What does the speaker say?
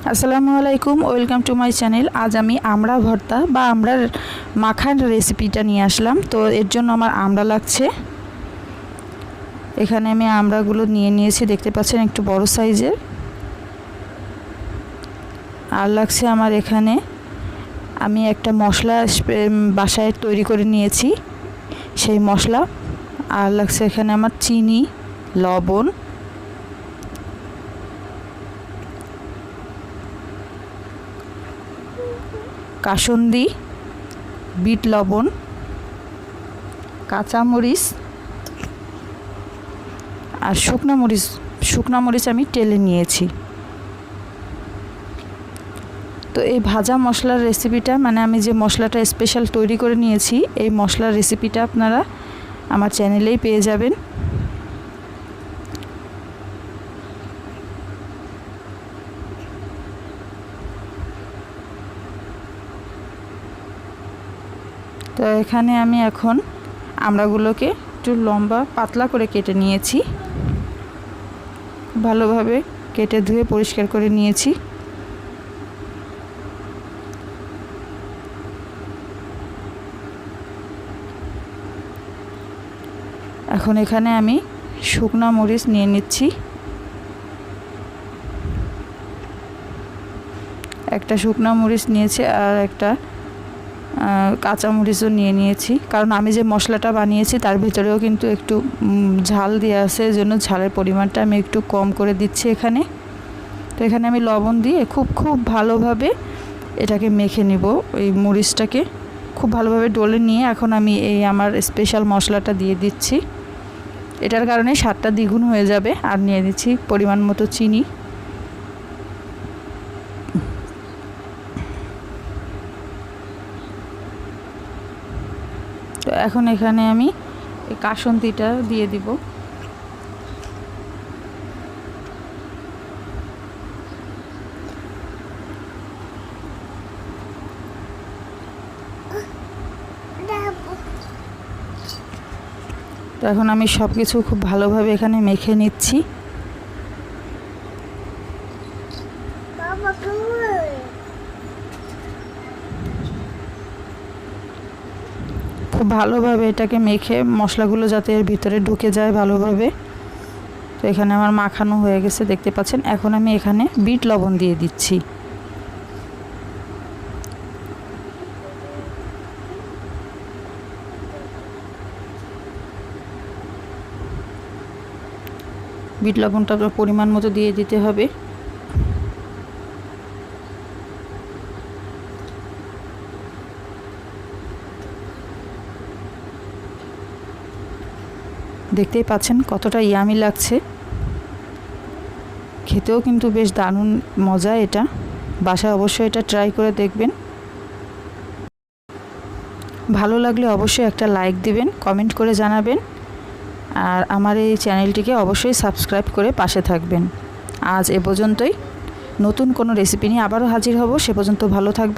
আসসালামু আলাইকুম, welcome to my channel. আজ আমি আমড়া ভর্তা বা আমড়ার মাখার রেসিপিটা নিয়ে আসলাম। তো এর জন্য আমার আমড়া লাগছে। এখানে আমি আমড়াগুলো নিয়ে নিয়েছি, দেখতে পাচ্ছেন একটু বড় সাইজের। আর লাগছে আমার এখানে, আমি একটা মশলা বাসায় তৈরি করে নিয়েছি, সেই মশলা। আর লাগছে এখানে আমার চিনি, লবণ, কাসুন্দি, বিট লবণ, কাঁচামরিচ আর শুকনো মরিচ আমি টেলে নিয়েছি। তো এই ভাজা মশলার রেসিপিটা, মানে আমি যে মশলাটা স্পেশাল তৈরি করে নিয়েছি, এই মশলার রেসিপিটা আপনারা আমার চ্যানেলেই পেয়ে যাবেন। তো এখানে আমি এখন আমড়াগুলোকে একটু লম্বা পাতলা করে কেটে নিয়েছি, ভালোভাবে কেটে ধুয়ে পরিষ্কার করে নিয়েছি। এখন এখানে আমি শুকনো মরিচ নিয়ে নিচ্ছি, একটা শুকনো মরিচ নিয়েছি আর একটা কাঁচামরিচও নিয়ে নিয়েছি, কারণ আমি যে মশলাটা বানিয়েছি তার ভিতরেও কিন্তু একটু ঝাল দেওয়া আছে, এজন্য ঝালের পরিমাণটা আমি একটু কম করে দিচ্ছি এখানে। তো এখানে আমি লবণ দিয়ে খুব ভালোভাবে এটাকে মেখে নিব। এই মরিচটাকে খুব ভালোভাবে ডলে নিয়ে এখন আমি এই আমার স্পেশাল মশলাটা দিয়ে দিচ্ছি। এটার কারণে স্বাদটা দ্বিগুণ হয়ে যাবে। আর নিয়ে দিচ্ছি পরিমাণ মতো চিনি। তো এখন এখানে আমি এই কাসুন্দিটা দিয়ে দিব। তো এখন আমি সব কিছু খুব ভালোভাবে এখানে মেখে নিচ্ছি। খুব ভালোভাবে এটাকে মেখে মশলাগুলো যাতে এর ভিতরে ঢুকে যায় ভালোভাবে। তো এখানে আমার মাখানো হয়ে গেছে, দেখতে পাচ্ছেন। এখন আমি এখানে বিট লবণ দিয়ে দিচ্ছি। বিট লবণটা পরিমাণ মতো দিয়ে দিতে হবে। দেখতেই পাচ্ছেন কতটা ইয়ামি লাগছে, খেতেও কিন্তু বেশ দারুণ মজা। এটা বাসায় অবশ্যই এটা ট্রাই করে দেখবেন। ভালো লাগলে অবশ্যই একটা লাইক দিবেন, কমেন্ট করে জানাবেন, আর আমার এই চ্যানেলটিকে অবশ্যই সাবস্ক্রাইব করে পাশে থাকবেন। আজ এ পর্যন্তই। নতুন কোনো রেসিপি নিয়ে আবারও হাজির হব। সে পর্যন্ত ভালো থাকবেন।